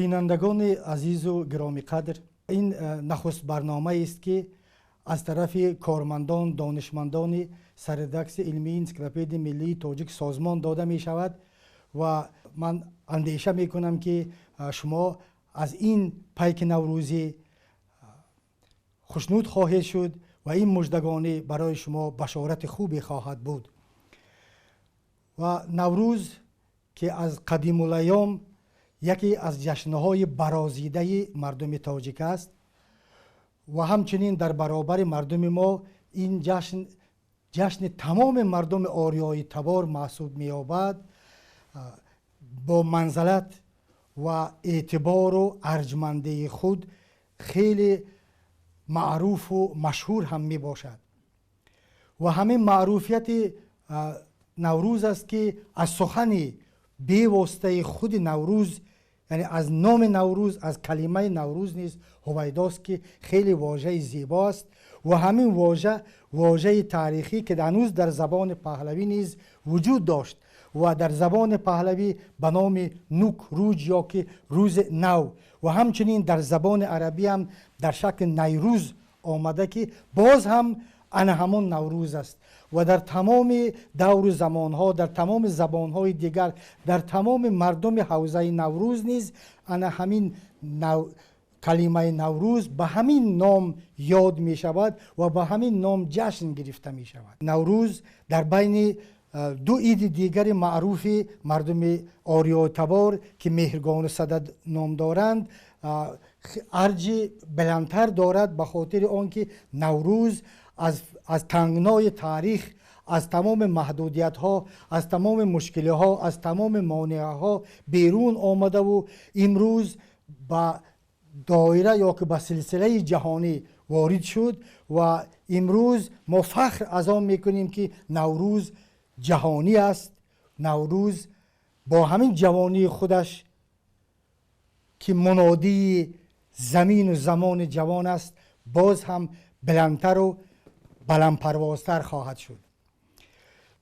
بینندگان عزیز و گرامی قدر، این نخست برنامه است که از طرف کارمندان دانشمندان سردکس علمی انسیکلوپدی ملی تاجیک سازمان داده می شود و من اندیشه می کنم که شما از این پیک نوروزی خوشنود خواهید شد و این مژدگانی برای شما بشارت خوبی خواهد بود. و نوروز که از قدیم الایام یکی از جشنهای برازیده مردم تاجیک است و همچنین در برابر مردم ما این جشن تمام مردم آریای تبار محسوب می‌یابد. با منزلت و اعتبار و ارجمندی خود خیلی معروف و مشهور هم می باشد و همین معروفیت نوروز است که از سخن به واسطه خود نوروز، یعنی از نام نوروز، از کلمه نوروز نیز هویداست که خیلی واژه زیباست و همین واژه تاریخی که هنوز در زبان پهلوی نیز وجود داشت و در زبان پهلوی به نام نوک روز یا که روز نو و همچنین در زبان عربی هم در شکل نیروز آمده که باز هم همون نوروز است و در تمام دور زمانها، در تمام زبانهای دیگر، در تمام مردم حوزه نوروز نیز همین کلمه نوروز به همین نام یاد می شود و به همین نام جشن گرفته می شود. نوروز در بین دو عید دیگر معروف مردم آریا تبار که مهرگان صدد نام دارند ارج بلندتر دارد، به خاطر آنکه نوروز از تنگنای تاریخ، از تمام محدودیت ها، از تمام مشکل ها، از تمام مانع ها بیرون آمده و امروز با دایره یا که به سلسله جهانی وارد شد و امروز ما فخر از آن میکنیم که نوروز جهانی است. نوروز با همین جوانی خودش که منادی زمین و زمان جوان است باز هم بلندتر و بلندپروازتر خواهد شد.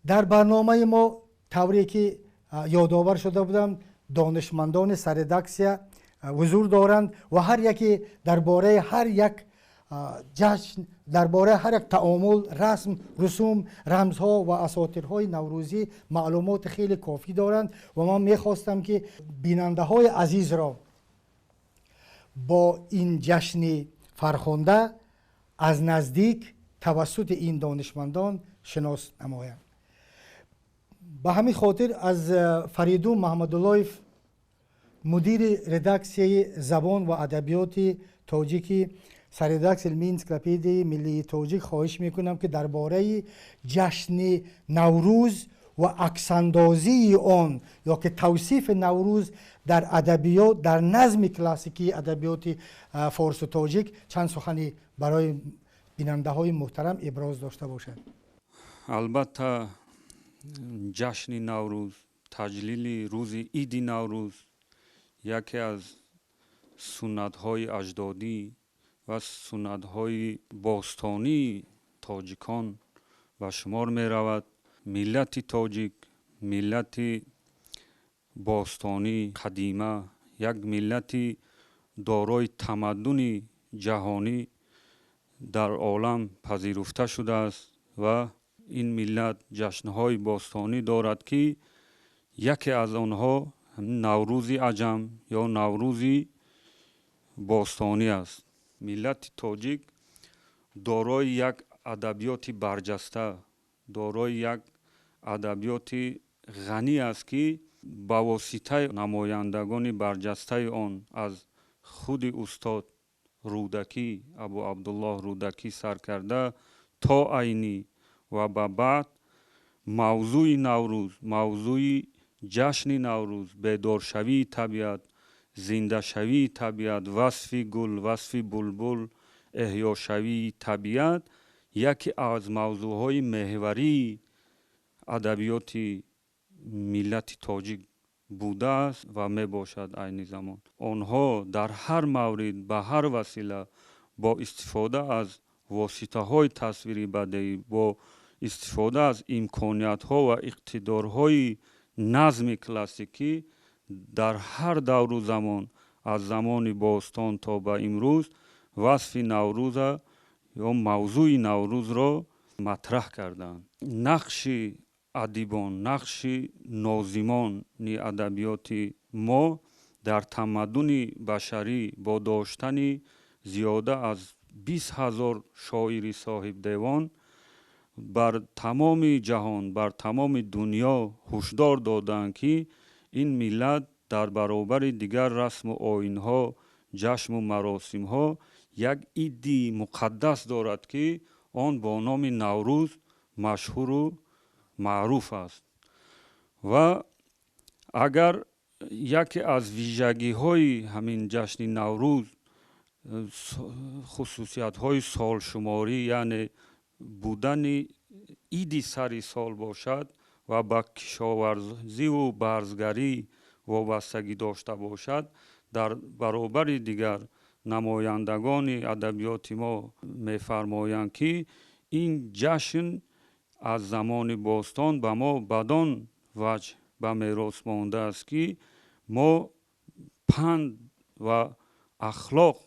در برنامه ما طوری که یادآور شده بودم دانشمندان سردکسیا حضور دارند و هر یکی درباره هر یک جشن، درباره هر یک تعامل، رسم، رسوم، رمزها و اساطیرهای نوروزی معلومات خیلی کافی دارند و من میخواستم که بیننده های عزیز را با این جشن فرخنده از نزدیک توسط این دانشمندان شناس نمایم. به همین خاطر از فریدون محمدالله مدیر ردکسیه زبان و ادبیات تاجیکی سردکس علمی انسیکلوپدی ملی تاجیک خواهش میکنم که درباره جشن نوروز و عکس‌اندازی آن یا که توصیف نوروز در ادبیات، در نظم کلاسیکی ادبیات فارس و تاجیک چند سخنی برای بیننده های محترم ابراز داشته باشد. البته جشن نوروز، تجلیل روز عید نوروز یکی از سنت های اجدادی و سنت های باستانی تاجیکان و شمار می رود. ملت تاجیک ملت باستانی قدیمه، یک ملت دارای تمدن جهانی در عالم پذیرفته شده است و این ملت جشنهای باستانی دارد که یکی از آنها نوروز عجم یا نوروز باستانی است. ملت تاجیک دارای یک ادبیات برجسته، دارای یک ادبیات غنی است که با واسطه نمایندگان برجسته آن از خود استاد رودکی، ابو عبدالله رودکی سر کرده تا عینی و بعد موضوع نوروز، موضوع جشن نوروز، بیدار شوی طبیعت، زنده شوی طبیعت، وصف گل، وصف بلبل، احیا شوی طبیعت یکی از موضوعهای محوری ادبیات ملت تاجیک بوده است و می باشد. عین زمان آنها در هر مورد به هر وسیله با استفاده از واسطه های تصویری بدیعی، با استفاده از امکانیت ها و اقتدارهای نظم کلاسیکی در هر دور و زمان аз замони бостон то ба имрӯз васфи наврӯза ё мавзӯи наврӯзро матраҳ карданд. нақши адибон, нақши нозимони адабиёти мо дар тамаддуни башарӣ бо доштани зиёда аз 20,000 шоири соҳибдевон бар тамоми ҷаҳон, бар тамоми дунё ҳушдор доданд, ки ин миллат дар баробари дигар расму оинҳо, ҷашну маросимҳо як идди муқаддас дорад, ки он бо номи наврӯз машҳуру маъруф аст. ва агар яке аз вижагиҳои ҳамин ҷашни наврӯз хусусиятҳои солшуморӣ, яъне будани иди сари сол бошад ва ба кишоварзиву барзгарӣ вобастагӣ дошта бошад, дар баробари дигар намояндагони адабиёти мо мефармоянд, ки ин ҷашн аз замони бостон ба мо бадон ваҷҳ ба мерос мондааст, ки мо панд ва ахлоқ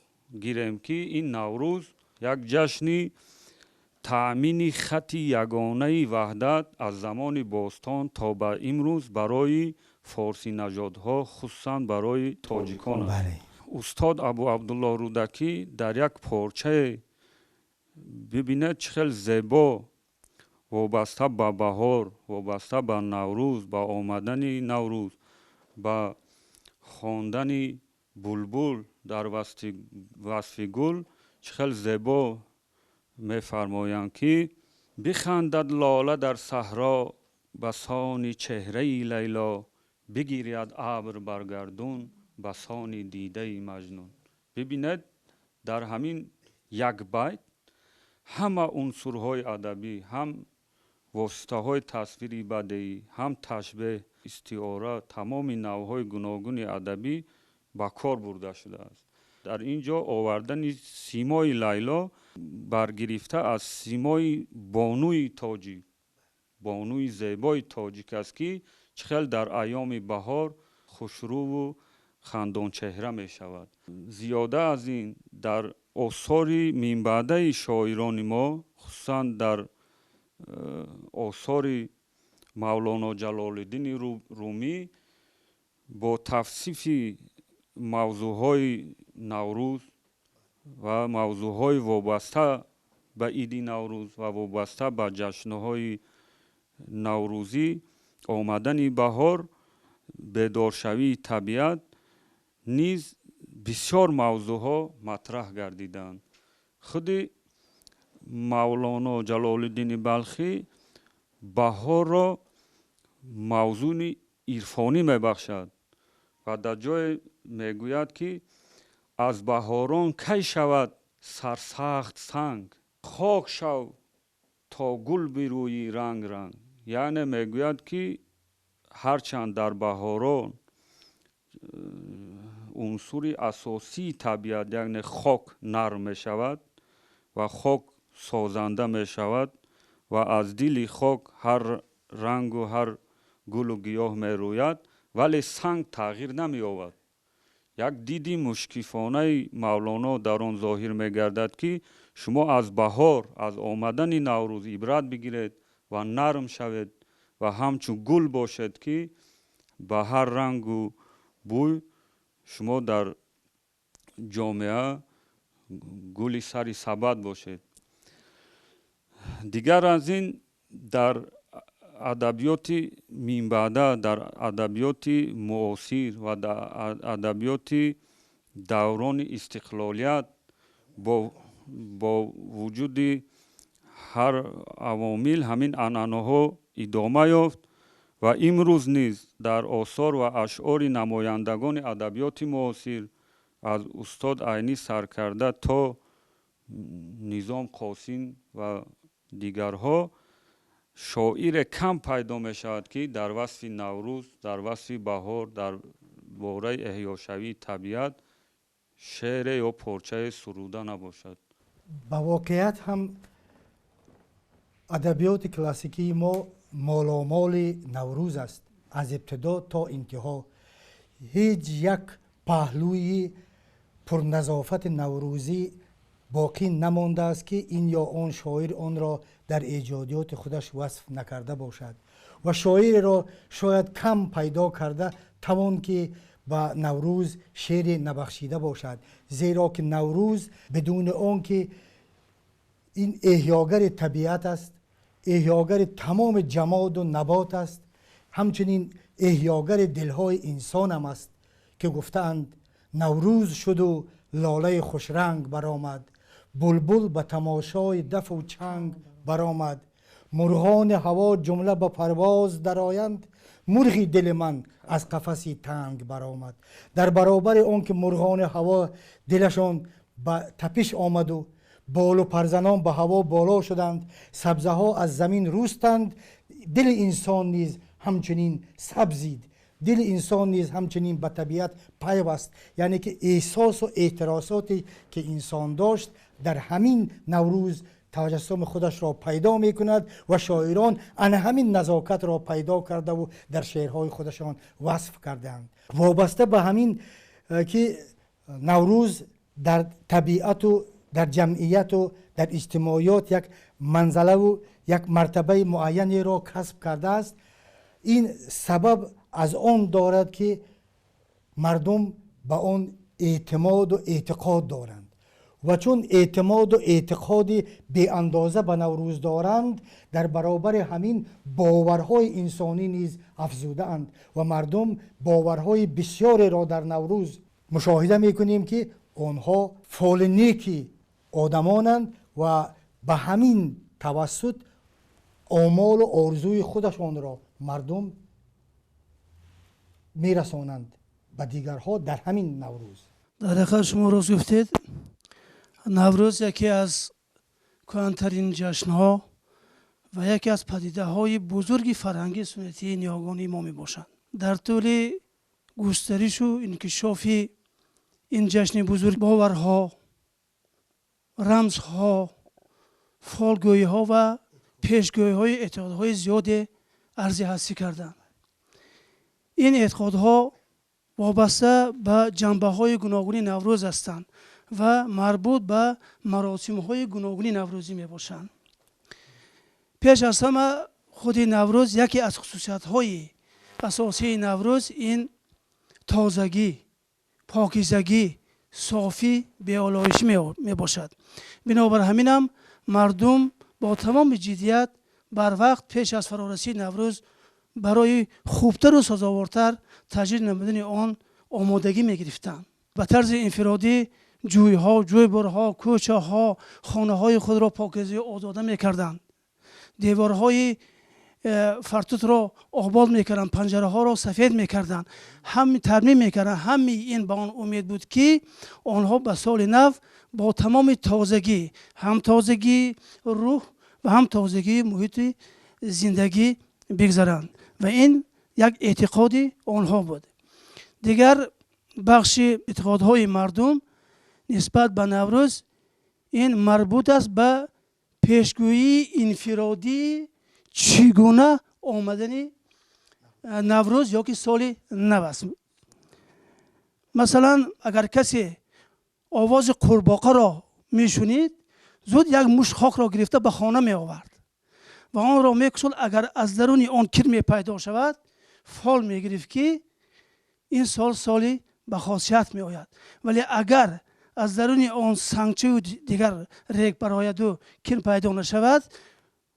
гирем, ки ин наврӯз як ҷашни таъмини хати ягонаи ваҳдат аз замони бостон то ба имрӯз барои форсинаژодҳо, хусусан барои тоҷикон аст. устод абу абдулло рӯдакӣ дар як порчае бибинед чӣ хел зебо вобаста ба баҳор, вобаста ба наврӯз, ба омадани наврӯз, ба хондани булбул дар васфи гул чӣ хел зебо мефармоянд, ки бихандад лола дар саҳро ба сони чеҳраи лайло, бигиряд абр бар гардун ба сони дидаи маҷнун. бибинед дар ҳамин як байт ҳама унсурҳои адабӣ, ҳам воситаҳои тасвири бадеӣ, ҳам ташбеҳ, истиора, тамоми навъҳои гуногуни адабӣ ба кор бурда шудааст. дар ин ҷо овардани симои лайло баргирифта аз симои бонуи тоҷик, бонуи зебои тоҷик аст, ки чӣ хел дар айёми баҳор хушрӯву хандончеҳра мешавад. зиёда аз ин дар осори минбаъдаи шоирони мо, хусусан дар осори мавлоно ҷалолиддини румӣ бо тавсифи мавзӯъҳои наврӯз ва мавзӯъҳои вобаста ба иди наврӯз ва вобаста ба ҷашнҳои наврӯзӣ, омадани баҳор, бедоршавии табиат низ бисёр мавзӯъҳо матраҳ гардиданд. худи мавлоно ҷалолиддини балхӣ баҳорро мавзӯи ирфонӣ мебахшад ва дар ҷое мегӯяд, ки аз баҳорон кай шавад сарсахт санг, хок шав то гул бирӯӣ ранг ранг. яъне мегӯяд, ки ҳарчанд дар баҳорон унсури асосии табиат, яъне хок нарм мешавад ва хок созанда мешавад ва аз дили хок ҳар рангу ҳар гулу гиёҳ мерӯяд, вале санг тағйир намеёбад. як диди мушкифонаи мавлоно дар он зоҳир мегардад, ки шумо аз баҳор, аз омадани наврӯз ибрат бигиред ва нарм шавед ва ҳамчун гул бошед, ки ба ҳар рангу бӯй шумо дар ҷомеа гули сари сабад бошед. дигар аз ин дар адабиёти минбаъда, дар адабиёти муосир ва дар адабиёти даврони истиқлолият бо вуҷуди ҳар авомил ҳамин анъанаҳо идома ёфт ва имрӯз низ дар осор ва ашъори намояндагони адабиёти муосир аз устод Айнӣ Саркарда то Низом Қосин ва дигарҳо шоире кам пайдо мешавад, ки дар васфи наврӯз, дар васфи баҳор, дар бораи эҳёшавии табиат шеъре ё порчае суруда набошад. ба воқеият ҳам адабиёти классикии мо моломоли наврӯз аст. аз ибтидо то интиҳо ҳеҷ як پهلوی پرنظافت نوروزی باقی نمانده است که این یا آن شاعر آن را در ایجادیات خودش وصف نکرده باشد و شاعر را شاید کم پیدا کرده توان که با نوروز شعر نبخشیده باشد، زیرا که نوروز بدون آن که این احیاگر طبیعت است، احیاگر تمام جماد و نبات است، همچنین احیاگر دلهای انسان هم است که گفتند نوروز شد و لاله خوشرنگ برآمد، بلبل به تماشای دف و چنگ برآمد، مرغان هوا جمله به پرواز درآیند، مرغی دل من از قفسی تنگ برآمد. در برابر آن که مرغان هوا دلشان به تپش آمد و بال و پرزنان به هوا بالا شدند، سبزه ها از زمین روستند، دل انسان نیز همچنین سبزید، دل انسان نیز همچنین به طبیعت پیوست. یعنی که احساس و احتراساتی که انسان داشت در همین نوروز تجسم خودش را پیدا می کند و شاعران ان همین نزاکت را پیدا کرده و در شعرهای خودشان وصف کردند. وابسته به همین که نوروز در طبیعت و در جمعیت و در اجتماعیات یک منزله و یک مرتبه معینی را کسب کرده است، این سبب از آن دارد که مردم به آن اعتماد و اعتقاد دارند و چون اعتماد و اعتقادی به اندازه به نوروز دارند، در برابر همین باورهای انسانی نیز افزوده اند و مردم باورهای بسیاری را در نوروز مشاهده میکنیم که آنها فال نیکی آدمانند و به همین توسط آمال و آرزوی خودشان را مردم میرسانند به دیگرها در همین نوروز. در حقیقت شما راست گفتید، نوروز یکی از کهن‌ترین جشن‌ها و یکی از پدیده‌های بزرگ فرهنگی سنتی نیاگان ما میباشند. در طول گسترش و انکشاف این جشن بزرگ باورها، رمزها، فالگویی‌ها و پیشگویی‌های اعتقادهای زیاد عرض هستی کردند. این اعتقادها وابسته به جنبه‌های گوناگون نوروز هستند و مربوط به مراسم‌های گوناگون نوروزی میباشند. پیش از همه خود نوروز یکی از خصوصیت‌های اساسی نوروز این تازگی، پاکیزگی، صافی، بی‌آلایشی میباشد. بنابر همین هم مردم با تمام جدیت بر وقت پیش از فرارسی نوروز برای خوبتر و سزاوارتر تجدید نمودن آن آمادگی میگرفتند. به طرز انفرادی جویها، جویبارها، کوچه ها، خانه های خود را پاکیزه آزاده میکردند. دیوارهای فرتوت را آباد میکردند، پنجره ها را سفید میکردند، هم ترمیم میکردند. همه این به آن امید بود که آنها به سال نو با تمام تازگی، هم تازگی روح و هم تازگی محیط زندگی بگذرند و این یک اعتقادی آنها بود. دیگر بخش اعتقادهای مردم نسبت به نوروز این مربوط است به پیشگویی انفرادی چگونه آمدن نوروز یا که سال نو است. مثلا اگر کسی آواز قورباغه را میشنید، زود یک مشت خاک را گرفته به خانه می آورد و آن را میکشد. اگر از درون آن کرم پیدا شود، فال میگرفت که این سال سالی به خاصیت می آید. ولی اگر از درون آن سنگچه و دیگر ریگ برآید و کرم پیدا نشود،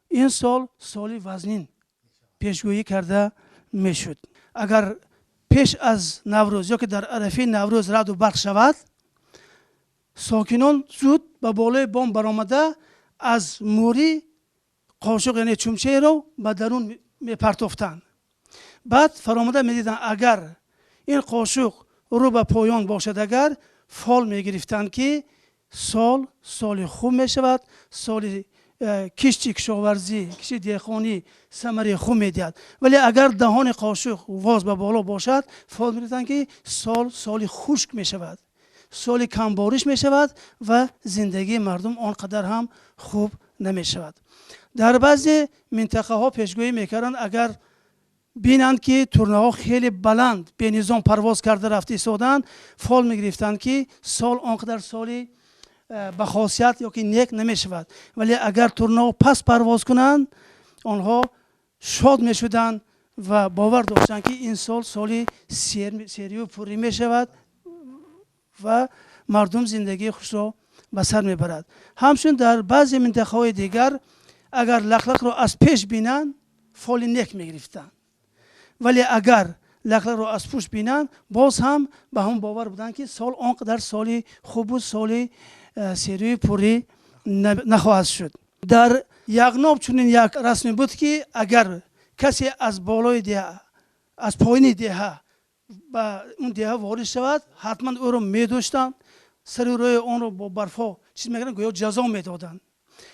این سال سالی وزنین پیشگویی کرده میشد. اگر پیش از نوروز یا که در عرفه نوروز رعد و برق شود، ساکنان زود به بالای بام برآمده از موری قاشق یعنی چمچه را به درون میپرتافتند. بعد فرامده میدیدند اگر این قاشق رو به پایان باشد، اگر فال میگرفتند که سال خوب میشود، سال کشتی کشاورزی، کشتی دهقانی ثمره خوب میدهد. ولی اگر دهان قاشق واز به بالا باشد، فال میگرفتند که سال خشک میشود، سال کم بارش میشود و زندگی مردم آنقدر هم خوب نمیشود. در بعضی منطقه ها پیشگویی میکردند اگر بینند که تورنه ها خیلی بلند به نظام پرواز کرده رفته ایستادن، فال میگرفتند که سال آنقدر سالی به خاصیت یا که نیک نمی شود، ولی اگر تورنه ها پس پرواز کنند آنها شاد می شدند و باور داشتند که این سال سالی سری و پوری می شود و مردم زندگی خوش را به سر می برد. همچنین در بعضی منطقه های دیگر اگر لخلق را از پیش بینند فال نیک می گرفتند، ولی اگر لخلق را از پشت بینند باز هم به هم باور بودند که سال آنقدر سالی خوب و سالی سری پوری نخواهد شد. در یغناب چنین یک رسمی بود که اگر کسی از بالای دیه از پایین دیه به اون دیه وارد شود حتما او را می‌داشتند، سر روی آن را با برفا چیز می‌کردند، گویا جزا می‌دادند،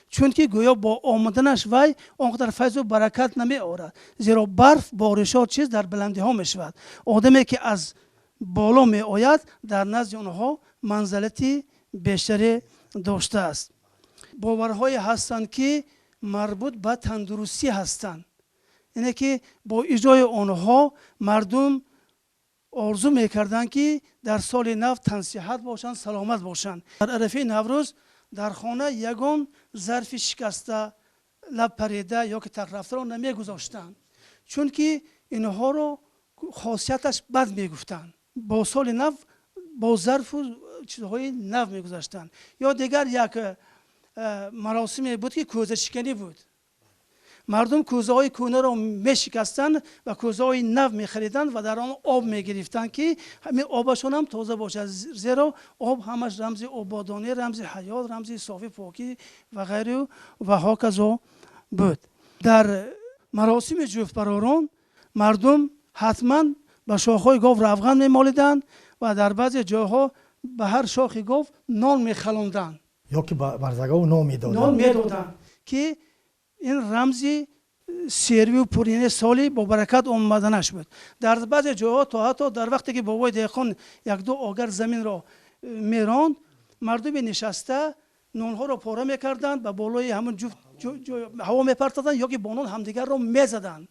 چون که گویا با آمدنش وی آنقدر فیض و برکت نمی آورد، زیرا برف بارشات چیز در بلندی ها می شود. آدمی که از بالا می آید در نزد آنها منزلتی بیشتری داشته است. باورهای هستند که مربوط به تندرستی هستند، یعنی که با اجرای آنها مردم آرزو میکردند که در سال نو تنصیحت باشند، سلامت باشند. در عرفه نوروز در خانه یگان ظرف شکسته لب پریده یا که تق رفته را نمیگذاشتند، چون که اینها رو خاصیتش بد میگفتند. با سال نو با ظرف و چیزهای نو میگذاشتند. یا دیگر یک مراسمی بود که کوزه شکنی بود. مردم کوزه های کهنه را میشکستند و کوزه های نو میخریدند و در آن آب میگرفتند که همین آبشون هم تازه باشد، زیرا آب همش رمز آبادانی، رمز حیات، رمز صافی پاکی و غیره و هاکذا بود. در مراسم جفت براران مردم حتما به شاخهای گاو روغن میمالیدند و در بعضی جاها به هر شاخ گاو نان میخلاندند یا که برزگاه نان میدادند که این رمزی سیروی و پرینه سالی با برکت آمدنش بود. در بعضی جاها تا حتی در وقتی که بابای دهقان یک دو آگر زمین را میراند، مردم نشسته نانها را پاره میکردند و بالای همون جفت هوا میپرتادند یا که با نان همدیگر را میزدند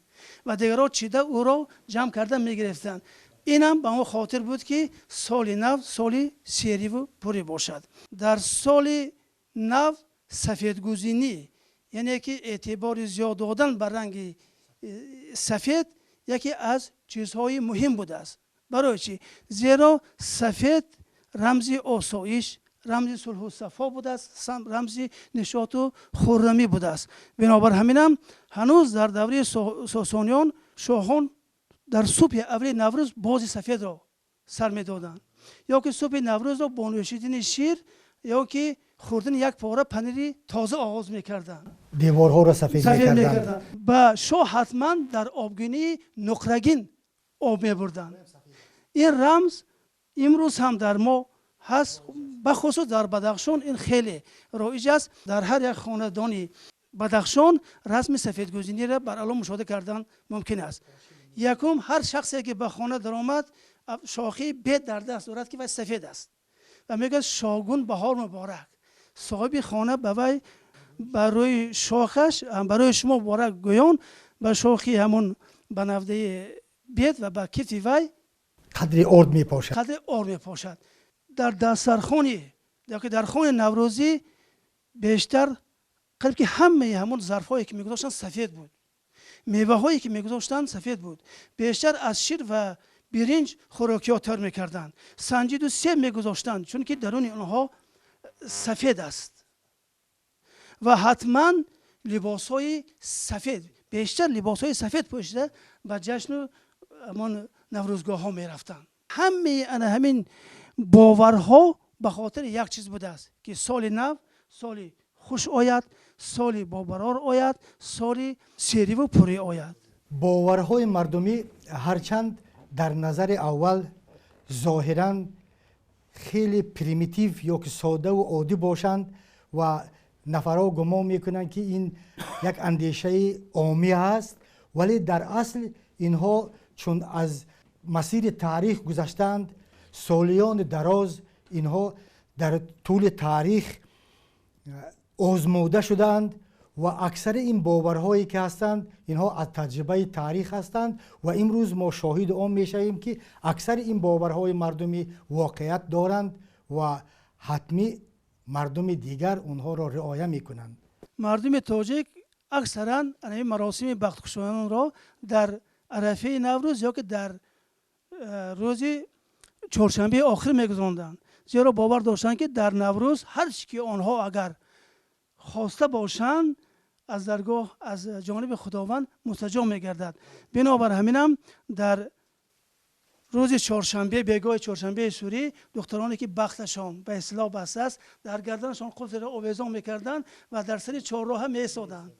و دیگرها چیده او را جمع کردن میگرفتند. این هم به اون خاطر بود که سال نو سالی سیری و پری باشد. در سال نو سفیدگوزینی، یعنی که اعتبار زیاد دادن بر رنگ سفید یکی از چیزهای مهم بوده است. برای چی؟ زیرا سفید رمزی آسایش، رمزی صلح و صفا بوده است، رمزی نشاط و خرمی بوده است. بنابر همینم هنوز در دوره ساسانیان شاهان در صبح اول نوروز باز سفید را سر می دادند، یا که صبح نوروز را با نوشیدن شیر یا که خوردن یک پاره پنیری تازه آغاز میکردند. دیوارها را سفید میکردند. و شاه حتما در آبگینی نقرگین آب میبردند. این رمز امروز هم در ما هست، بخصوص در بدخشان این خیلی رایج است. در هر یک خاندانی بدخشان رسم سفیدگوزینی را بر علم مشاهده کردن ممکن است. یکم هر شخصی که به خانه درآمد شاخه بیت در دست دارد که وی سفید است و میگه شاگون بهار مبارک. صاحب خانه به وی برای شاخش برای شما مبارک گویان به شاخی همون بنفده بیت و به کفی وی قدر آرد میپاشد. قدر آرد میپاشد. در دسترخوانی یا که در خانه نوروزی بیشتر قریب که همه همون ظرفایی که میگذاشتن سفید بود، میوه هایی که میگذاشتن سفید بود. بیشتر از شیر و برنج خوراکیات تر میکردند. سنجید و سیب میگذاشتند چون که درون آنها سفید است. و حتما لباس های سفید، بیشتر لباس های سفید پوشیده و جشن و نوروزگاه ها میرفتند. همین باورها به خاطر یک چیز بوده است که سال نو سال خوش آید، سال با برار آید، سال سیری و پری آید. باورهای مردمی هرچند در نظر اول ظاهراً خیلی پریمیتیو یا که ساده و عادی باشند و نفرها گمان میکنند که این یک اندیشه عامی است، ولی در اصل اینها چون از مسیر تاریخ گذشتند، سالیان دراز اینها در طول تاریخ آزموده شدند و اکثر این باورهایی که هستند اینها از تجربه تاریخ هستند و امروز ما شاهد آن میشویم که اکثر این باورهای مردمی واقعیت دارند و حتمی مردم دیگر اونها را رعایت میکنند. مردم تاجیک اکثرا این مراسم بختگشایان را در عرفه نوروز یا که در روز چهارشنبه آخر میگذراندند، زیرا باور داشتند که در نوروز هر چی که آنها اگر خواسته باشند از درگاه از جانب خداوند مستجاب میگردد. بنابر همینم در روز چهارشنبه بگاه چهارشنبه سوری دخترانی که بختشان به اصطلاح بسته است در گردنشان قفل را آویزان میکردند و در سر چهارراه میایستادند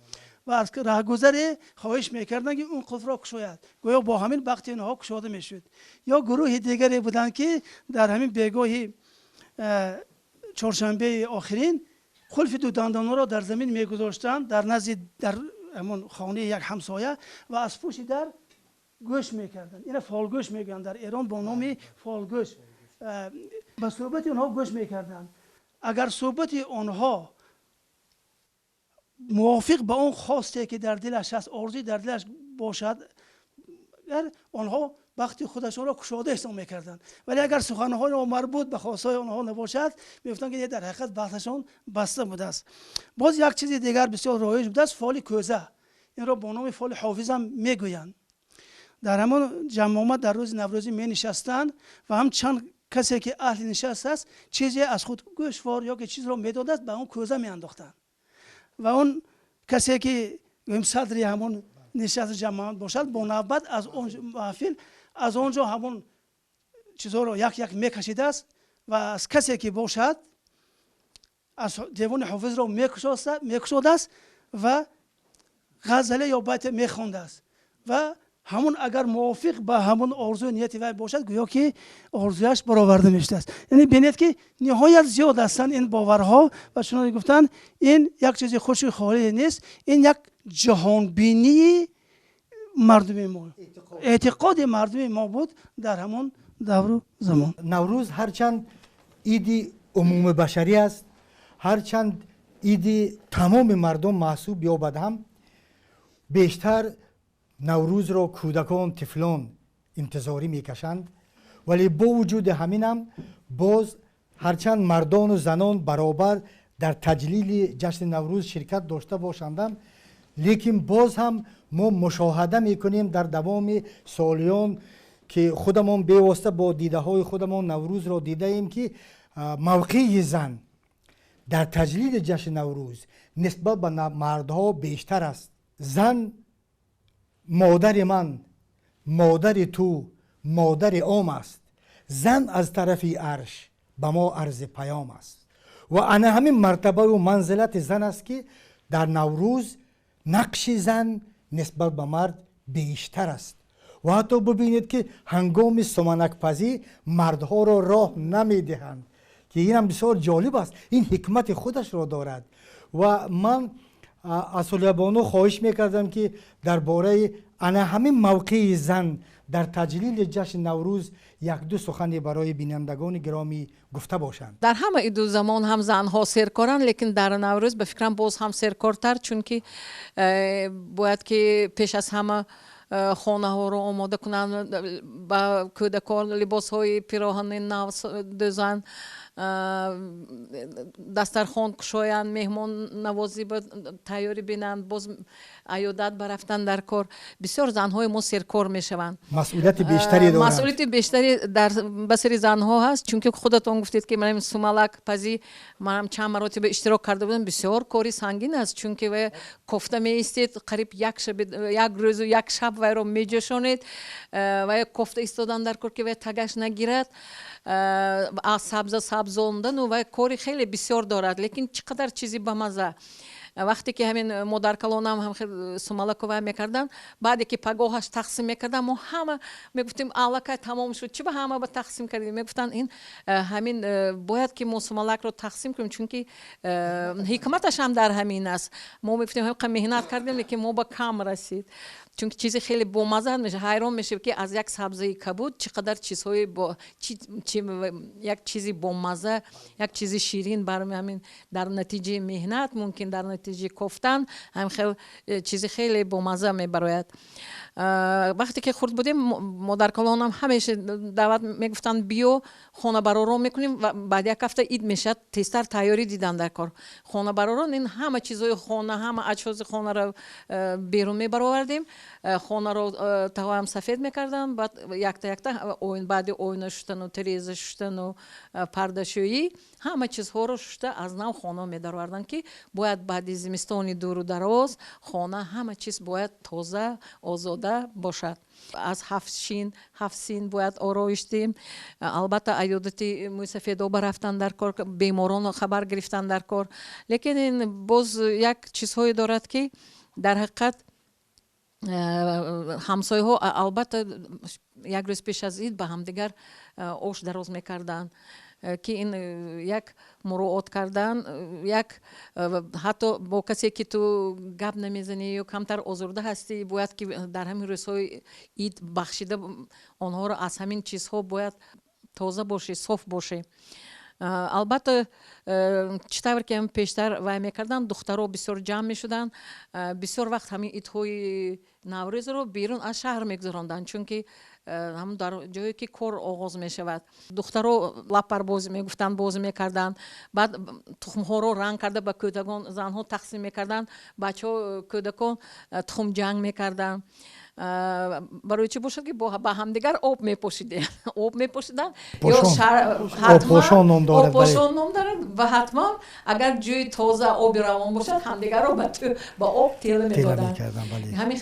و از راهگذر خواهش میکردند که اون قفل را گشاید، گویا با همین بخت اینها گشاده میشد. یا گروه دیگری بودند که در همین بگاه چهارشنبه آخرین قلف دو دندان را در زمین میگذاشتند در نزد در همون خانه یک همسایه و از پشت در گوش میکردن. این فالگوش میگن در ایران با نام فالگوش. به صحبت اونها گوش میکردن. اگر صحبت اونها موافق با اون خواسته که در دلش هست، آرزوی در دلش باشد، اونها وقتی خودشون را کشاده حساب میکردن. ولی اگر سخنهای را مربوط به خواستهای اونها نباشد میگفتن که در حقیقت بحثشون بسته بوده است. باز یک چیز دیگر بسیار رایج بوده است، فال کوزه. این را با نام فال حافظ هم میگویند. در همون جمع در روز نوروزی می نشستند و هم چند کسی که اهل نشست است چیزی از خود گوشوار یا که چیز را میداده است به اون کوزه می انداختند و اون کسی که صدری همون نشست جمع باشد با نوبت از اون محفل از اونجا همون چیزها را یک یک میکشیده است و از کسی که باشد از دیوان حافظ را میکشاده است و غزله یا بیت میخوانده است و همون اگر موافق با همون آرزو نیت وی باشد گویا که آرزویش برآورده میشده است. یعنی ببینید که نهایت زیاد هستند این باورها و چون گفتن این یک چیز خوش خالی نیست، این یک جهان بینی مردم ما، اعتقاد مردم ما بود در همون دور و زمان. نوروز هرچند عید عموم بشری است، هرچند عید تمام مردم محسوب یابد هم بیشتر نوروز را کودکان طفلان انتظاری میکشند، ولی با وجود همینم باز هرچند مردان و زنان برابر در تجلیل جشن نوروز شرکت داشته باشند، لیکن باز هم ما مشاهده میکنیم در دوام سالیان که خودمون بیواسطه با دیده های خودمون نوروز را دیده ایم که موقع زن در تجلیل جشن نوروز نسبت به مردها بیشتر است. زن مادر من، مادر تو، مادر عام است. زن از طرف عرش به ما عرض پیام است و انا همین مرتبه و منزلت زن است که در نوروز نقش زن نسبت به مرد بیشتر است و حتی ببینید که هنگام سمنک پزی مردها را راه نمیدهند که این هم بسیار جالب است، این حکمت خودش را دارد. و من از صلیبانو خواهش میکردم که درباره انا همین موقع زن در تجلیل جشن نوروز یک دو سخنی برای بینندگان گرامی گفته باشند. در همه دو زمان هم زنها سرکارند، لیکن در نوروز به فکرم باز هم سرکارتر، چون که باید که پیش از همه خانه ها رو آماده کنند، با کودکان لباس های پیراهن نو دوزن، دسترخوان کشایند، مهمان نوازی با تیاری بینند، باز عیادت برفتن در کار. بسیار زنهای ما سرکار میشوند، مسئولیت بیشتری دارند. مسئولیت بیشتری در بسر زنها هست، چون که خودتون گفتید که من سومالک پزی منم چند مراتب اشتراک کرده بودم. بسیار کاری سنگین است، چون که و کوفته می ایستید قریب یک روز و یک شب و رو می جوشانید و کوفته ایستادن در کار که و تگش نگیرد، از سبزاندن و کاری خیلی بسیار دارد. لیکن چقدر چیزی به مزه. وقتی که همین مادر کلان هم خیلی سومالکوه میکردن، بعدی که پگاهش تقسیم میکردن ما همه میگفتیم علاقه تمام شد، چی به همه با تقسیم کردیم؟ میگفتن این همین باید که ما سومالک رو تقسیم کنیم، چون که حکمتش هم در همین است. ما میگفتیم هم مهنت کردیم لیکن ما با کم رسید، چون که چیزی خیلی بامزه میشه. حیران میشه که از یک سبزی کبود چقدر چیزهای با یک چیزی بامزه، یک چیزی شیرین برای همین در نتیجه مهنت ممکن در نتیجه نتیجه کوفتن هم خیلی چیزی خیلی بامزه میبراید. وقتی که خورد بودیم مادر کلانم همیشه دعوت میگفتن بیو خانه برارو میکنیم و بعد یک هفته عید میشه تیزتر تیاری دیدن در کار. خانه برارو این همه چیزای خانه همه اجهزه خانه رو بیرون میبراوردیم، خانه رو تقویم سفید میکردن، بعد یک تا بعد اوین شدن و تریز شدن و پرده شویی همه چیزها رو شده از نو خانه میدروردن که باید بعد زمستانی دور و دراز خانه همه چیز باید تازه آزاده باشد. از هفت سین باید آرایشتیم. البته ایادتی موی سفیدا برفتن در کار، بیماران خبر گرفتن در کار، لیکن این باز یک چیزهایی دارد که در حقیقت همسایه ها البته یک روز پیش از عید به همدیگر آش دراز میکردن که این یک مراعات کردن، یک حتی با کسی که تو گپ نمیزنی یا کمتر آزرده هستی باید که در همین روزهای عید بخشیده آنها را از همین چیزها باید تازه باشی، صاف باشی. البته چطور که هم پیشتر وای میکردن دخترها بسیار جمع میشدن، بسیار وقت همین عیدهای نوروز رو بیرون از شهر میگذراندن، چون که هم در جایی که کار آغاز می شود دخترها لپر بازی میگفتن بازی میکردن، بعد تخم ها رو رنگ کرده به کودکان زن ها تقسیم میکردن، بچه ها کودکان تخم جنگ میکردن. برای چی باشد که با همدیگر آب میپوشیدن یا پوشان نام دارد و حتما اگر جوی تازه آب روان باشد همدیگر رو با آب تیله میدادن. همین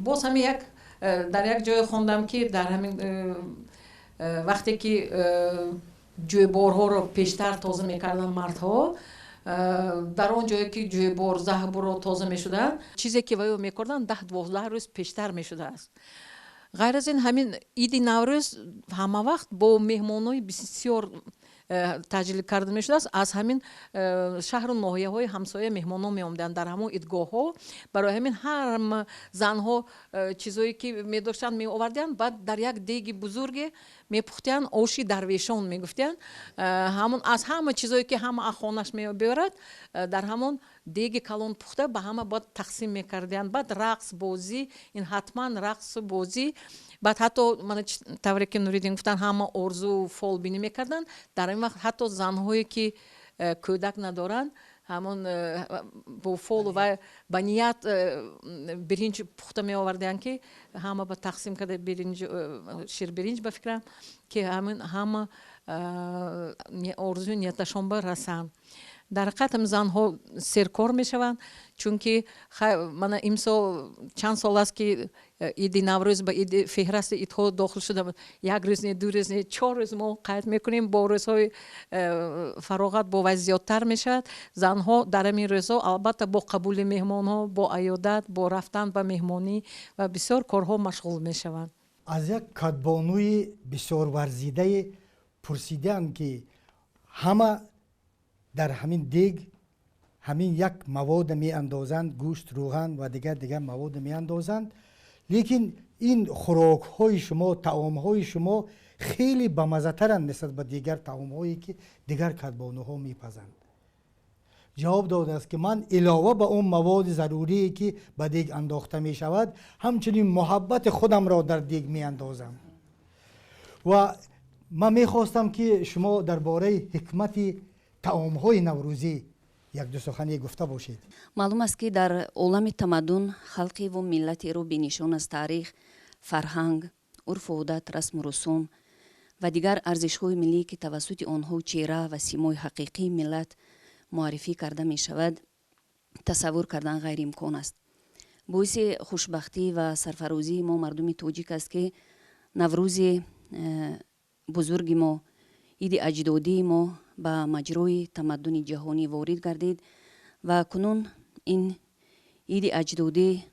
باز همین یک در یک جای خوندم که در همین وقتی که جویبارها رو پیشتر تازه میکردن مردها، در اون جایی که جویبار زهبر رو تازه میشدن چیزی که ویو میکردن 10-12 روز پیشتر میشده است. غیر از این همین عید نوروز همه وقت با مهمانای بسیار تجلیل کرده میشده است. از همین شهر و ناحیه های همسایه مهمانان می آمدن در همون عیدگاه ها، برای همین هر زن ها چیزایی که می داشتن می آوردن، بعد در یک دیگ بزرگ می پختن، آشی درویشان می گفتن، همون از همه چیزایی که همه خانش می بیارد در همون دیگ کلان پخته به همه بعد تقسیم می کردن. بعد رقص بازی، این حتما رقص بازی، بعد حتی من طوری که نوریدین گفتن همه ارزو فال بینی میکردن. در این وقت حتی زنهایی که کودک ندارن همون با فال و بنیت برنج پخته می آوردن که همه با تقسیم کرده برنج، شیر برنج بفکرم که همه ارزو نیتشان برسن. در حقیقت زن ها سرکار می شوند، چون که من امسال چند سال است که عید نوروز به عید فهرست عیدها داخل شده، یک روز نه، 2 روز نه، 4 روز ما قید میکنیم، با روزهای فراغت با وضعیت‌تر میشد. زنها در این روزها البته با قبول مهمان ها، با عیادت، با رفتن به مهمانی و بسیار کارها مشغول میشوند. از یک کدبانوی بسیار ورزیده پرسیدن که همه در همین دیگ همین یک مواد می اندازند، گوشت، روغن و دیگر مواد می اندازند، لیکن این خوراک های شما، طعام های شما خیلی بامزه ترند نسبت به دیگر طعام هایی که دیگر کدبانوها می پزند. جواب داده است که من علاوه به اون مواد ضروری که به دیگ انداخته می شود، همچنین محبت خودم را در دیگ می اندازم. و من می خواستم که شما درباره حکمت طعام های نوروزی یک دو سخنی گفته باشید. معلوم است که در عالم تمدن خلقی و ملتی رو بینشان از تاریخ، فرهنگ، عرف و عادت، رسم و رسوم و دیگر ارزش های ملی که توسط آنها چهره و سیمای حقیقی ملت معرفی کرده می شود تصور کردن غیر امکان است. باعث خوشبختی و سرفرازی ما مردم تاجیک است که نوروز بزرگ ما، عید اجدادی ما به مجرای تمدن جهانی وارد گردید و کنون این عید اجدادی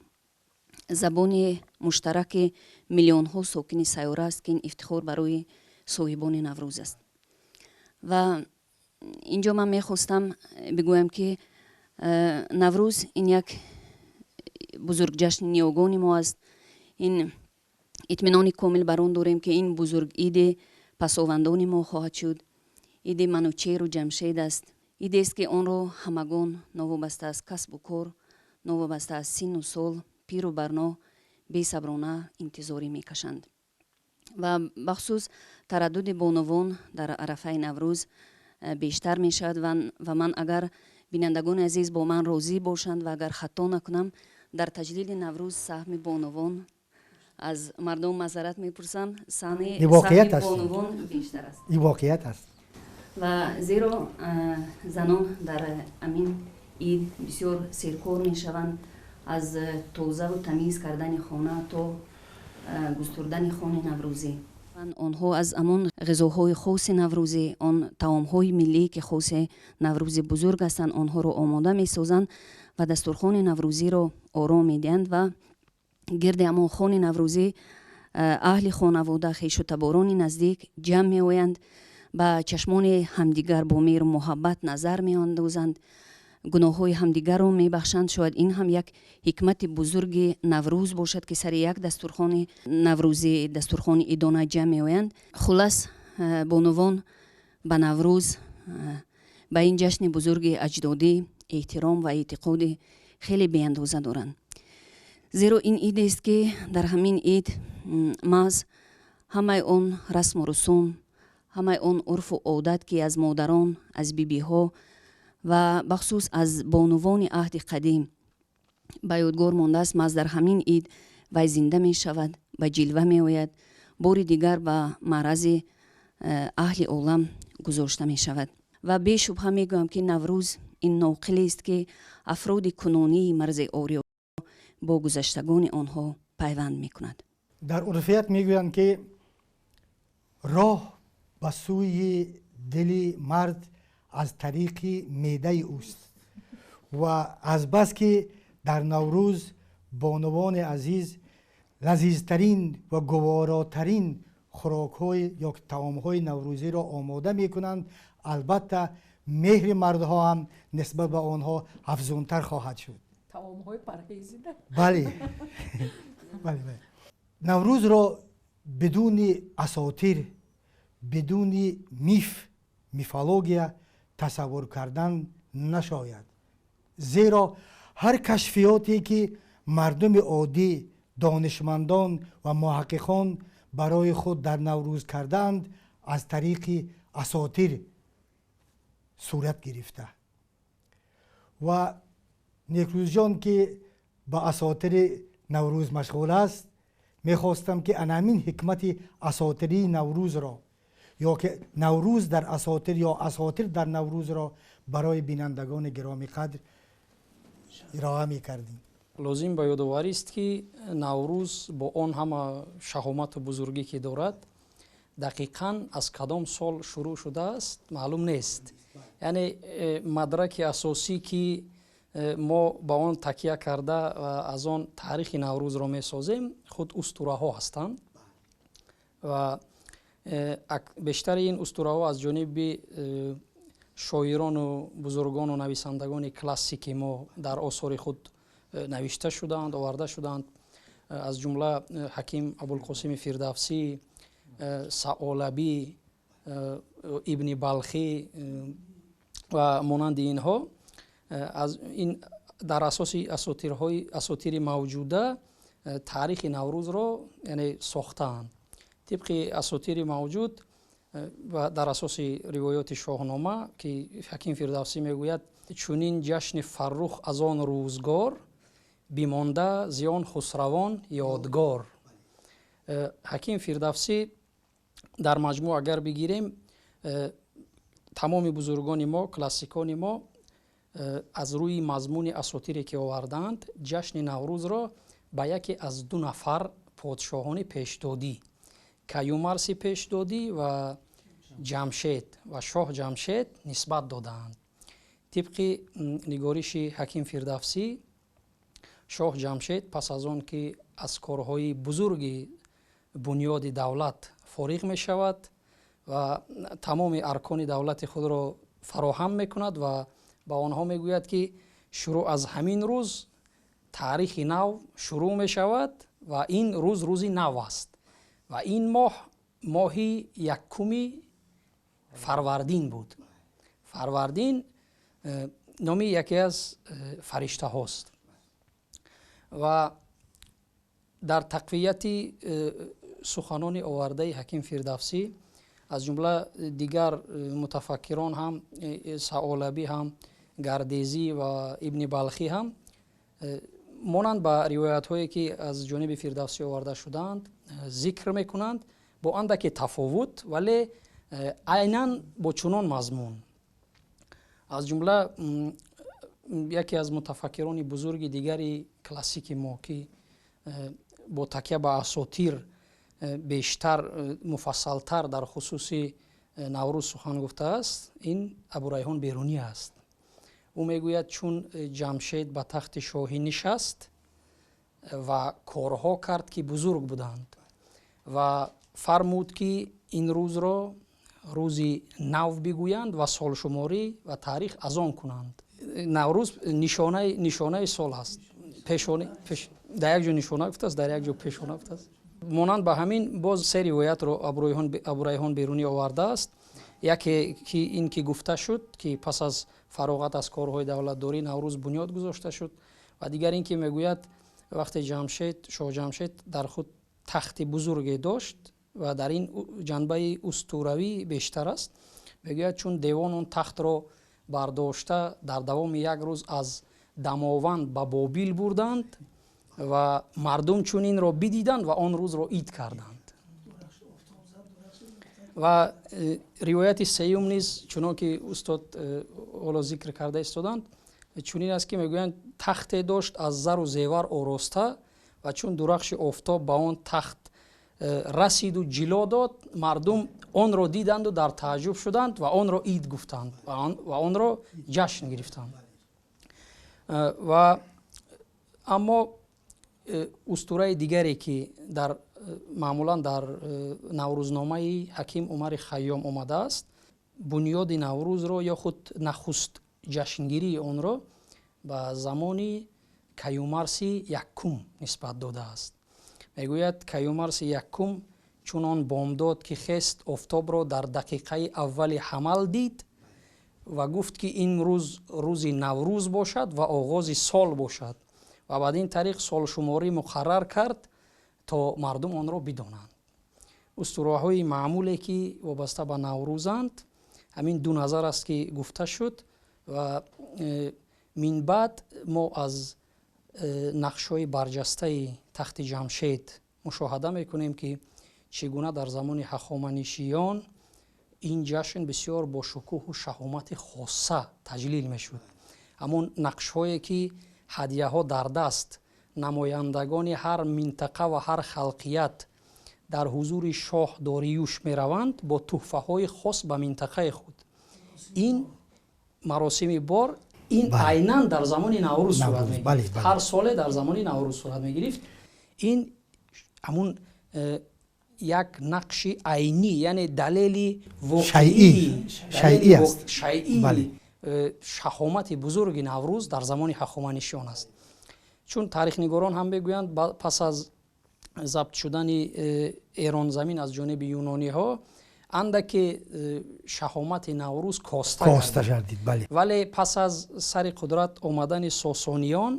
زبان مشترک میلیون ها ساکن سیاره است که این افتخار برای صاحبان نوروز است. و اینجا من میخواستم بگویم که نوروز این یک بزرگ جشن نیاگان ما است. این اطمینان کامل بر آن داریم که این بزرگ عید پساوندان ما خواهد شد. عید منوچهر و جمشید است، идест ки онро ҳамагон новобаста аз касбу кор, новобаста аз синну сол, пиру барно бесаброна интизорӣ мекашанд. ва бахусус тараддуди бонувон дар арафаи наврӯз бештар мешавад ва ман агар бинандагони азиз бо ман розӣ бошанд ва агар хато накунам, дар таҷлили наврӯз саҳми бонувон, аз мардум мазарат мепурсам, саҳми бонувон бештар аст. ин воқеият аст. ва зеро занон дар амин ид бисёр серкор мешаванд, аз тозаву тамиз кардани хона то густурдани хони наврӯзӣ. онҳо аз амон ғизоҳои хоси наврӯзӣ, он таомҳои миллӣ ки хоси наврӯзи бузург ҳастанд, онҳоро омода месозанд ва дастурхони наврӯзиро ором медиҳанд ва гирди амон хони наврӯзӣ аҳли хонавода, хешу таборони наздик ҷамъ меоянд, ба чашмони ҳамдигар бо меҳру муҳаббат назар меандозанд, гуноҳҳои ҳамдигарро мебахшанд. Шояд ин ҳам як ҳикмати бузурги наврӯз бошад ки сари як дастурхони наврӯзӣ, дастурхони идона ҷамъ меоянд. Хулас, бонувон ба наврӯз, ба ин ҷашни бузурги аҷдодӣ эҳтиром ва эътиқоди хеле беандоза доранд. Зеро ин идест ки дар ҳамин ид маҳз ҳамаи он расму русум, ҳамаи он урфу одат ки аз модарон, аз бибиҳо ва бахусус аз бонувони аҳди қадим ба ёдгор мондааст, маҳз дар ҳамин ид вай зинда мешавад, ба ҷилва меояд, бори дигар ба маърази аҳли олам гузошта мешавад. ва бешубҳа мегӯям ки наврӯз ин ноқилест ки афроди кунунии марзи ориё бо гузаштагони онҳо пайванд мекунад. дар урфият мегӯянд ки роҳ ба сӯи дили мард аз тариқи меъдаи ӯст ва азбас ки дар наврӯз бонувони азиз лазизтарин ва гуворотарин хӯрокҳои ё таомҳои наврӯзиро омода мекунанд, албатта меҳри мардҳо ҳам нисбат ба онҳо афзунтар хоҳад шуд. таомҳои парҳезида. бале бале наврӯзро бидуни асотир, бидуни мифология тасаввур кардан нашояд. зеро ҳар кашфиёте ки мардуми оддӣ, донишмандон ва муҳаққиқон барои худ дар наврӯз карданд, аз тариқи асотир сурат гирифта. ва некрӯзҷон ки ба асотири наврӯз машғул аст, мехостам ки анамин ҳикмати асотирии наврӯзро ё ки наврӯз дар асотир ё асотир дар наврӯзро барои бинандагони гироми қадр ироа мекардем. лозим ба ёдоварист ки наврӯз бо он ҳама шаҳомату бузургӣ ки дорад, дақиқан аз кадом сол шурӯъ шудааст маълум нест. яъне мадраки асосӣ ки мо ба он такя карда ва аз он таърихи наврӯзро месозем худ устураҳо ҳастанд ва бештари ин устураҳо аз ҷониби шоирону бузургону нависандагони классики мо дар осори худ навишта шуданд, оварда шуданд. аз ҷумла ҳаким абулқосими фирдавсӣ, саолабӣ, ибни балхӣ ва монанди инҳо дар асоси асотири мавҷуда таърихи наврӯзро яъне сохтаанд. тибқи асотири мавҷуд ва дар асоси ривоёти шоҳнома ки ҳаким фирдавсӣ мегӯяд, чунин ҷашни фаррух аз он рӯзгор бимонда зиён хусравон ёдгор. ҳаким фирдавсӣ дар маҷмӯъ агар бигирем, тамоми бузургони мо, классикони мо аз рӯи мазмуни асотире ки овардаанд, ҷашни наврӯзро ба яке аз ду нафар подшоҳони пешдодӣ, каюмарси пешдодӣ ва ҷамшед ва шоҳ ҷамшед нисбат додаанд. тибқи нигориши ҳаким фирдавсӣ, шоҳ ҷамшед пас аз он ки аз корҳои бузурги бунёди давлат фориғ мешавад ва тамоми аркони давлати худро фароҳам мекунад ва ба онҳо мегӯяд ки шурӯъ аз ҳамин рӯз таърихи нав шурӯъ мешавад ва ин рӯз рӯзи нав аст ва ин моҳ моҳи якуми фарвардин буд. фарвардин номи яке аз фариштаҳост ва дар тақвияти суханони овардаи ҳаким фирдавсӣ аз ҷумла дигар мутафаккирон ҳам саолабӣ ҳам гардезӣ ва ибни балхӣ ҳам монанд ба ривоятҳое ки аз ҷониби фирдавсӣ оварда шудаанд зикр мекунанд бо андаке тафовут вале айнан бо чунон мазмун. аз ҷумла яке аз мутафаккирони бузурги дигари классики мо ки бо такя ба асотир бештар муфассалтар дар хусуси наврӯз сухан гуфтааст, ин абурайҳон берунӣ аст. ӯ мегӯяд чун ҷамшед ба тахти шоҳӣ нишаст ва корҳо кард ки бузург буданд ва фармуд ки ин рӯзро рӯзи нав бигӯянд ва солшуморӣ ва таърих аз он кунанд. наврӯз нишонаи сол аст. дар як ҷо нишона гуфтааст, дар як ҷо пешона гуфтааст. монанд ба ҳамин боз се ривоятро абурайҳон берунӣ овардааст. яке ки ин ки гуфта шуд ки пас аз фароғат аз корҳои давлатдорӣ наврӯз бунёд гузошта шуд ва дигар ин ки мегӯяд вақте шоҳ ҷамшед дар худ тахти бузурге дошт ва дар ин ҷанбаи устуравӣ бештар аст. мегӯяд чун девон он тахтро бардошта дар давоми як рӯз аз дамованд ба бобил бурданд ва мардум чун инро бидиданд ва он рӯзро ид карданд. ва ривояти сеюм низ чунон ки устод ҳоло зикр карда истоданд чунин аст ки мегӯянд тахте дошт аз зару зевар ороста ва чун дурахши офтоб ба он тахт расиду ҷило дод, мардум онро диданду дар тааҷҷуб шуданд ва онро ид гуфтанд ва онро ҷашн гирифтанд. ва аммо устураи дигаре ки маъмулан дар наврӯзномаи ҳаким Умари Хайём омадааст, бунёди наврӯзро ё худ нахуст ҷашнгирии онро ба замони Каюмарси якум нисбат додааст. мегӯяд Каюмарси якум чун он бомдод ки хест офтобро дар дақиқаи аввали ҳамал дид ва гуфт ки ин рӯз рӯзи наврӯз бошад ва оғози сол бошад ва бадин тариқ солшуморӣ муқаррар кард то мардум онро бидонанд. устураҳои маъмуле ки вобаста ба наврӯзанд ҳамин ду назар аст ки гуфта шуд ва минбаъд мо аз нақшҳои барҷастаи тахти ҷамшед мушоҳада мекунем ки чӣ гуна дар замони ҳахоманишиён ин ҷашн бисёр бо шукӯҳу шаҳомати хосса таҷлил мешуд. ҳамон нақшҳое ки ҳадияҳо дар даст намояндагони ҳар минтақа ва ҳар халқият дар ҳузури шоҳ дориюш мераванд бо туҳфаҳои хос ба минтақаи худ. ин маросими бор ин айнан дар замони наврӯз сурат мегирифт. ҳар соле дар замони наврӯз сурат мегирифт. ин ҳамун як нақши айнӣ, яъне далели воқеии шаҳомати бузурги наврӯз дар замони ҳахоманишиён аст. чун таърихнигорон ҳам мегӯянд пас аз забт шудани эронзамин аз ҷониби юнониҳо андаке шаҳомати наврӯз коста гардид, вале пас аз сари қудрат омадани сосониён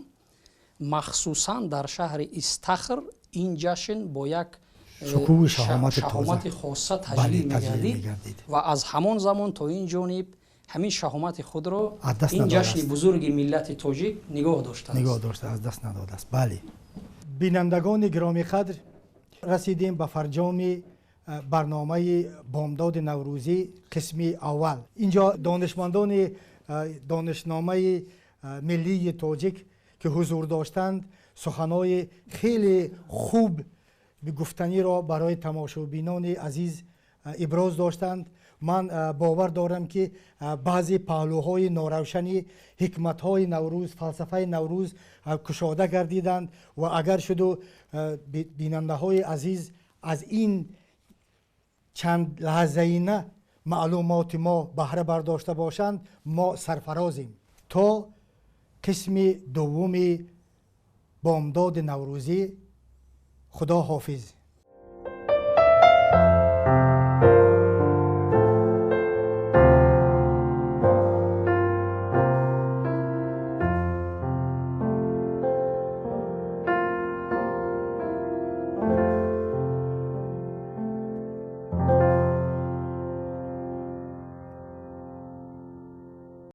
махсусан дар шаҳри Истахр ин ҷашн бо як шаҳомати хоса таҷлил мегардид ва аз ҳамон замон то ин ҷониб ҳамин шаҳомати худро ин ҷашни бузурги миллати тоҷик нигоҳ доштааст, аз даст надодааст. бале бинандагони гироми қадр, расидем ба фарҷоми барномаи бомдоди наврӯзӣ қисми аввал. инҷо донишмандони донишномаи миллии тоҷик ки ҳузур доштанд суханои хеле хуб гуфтаниро барои тамошобинони азиз иброз доштанд. ман бовар дорам ки баъзе паҳлӯҳои норавшани ҳикматҳои наврӯз, фалсафаи наврӯз кушода гардиданд ва агар шуду бинандаҳои азиз аз ин чанд лаҳзаина маълумоти мо баҳра бардошта бошанд, мо сарфарозем. то қисми дуввуми бомдоди наврӯзӣ. худо ҳофиз.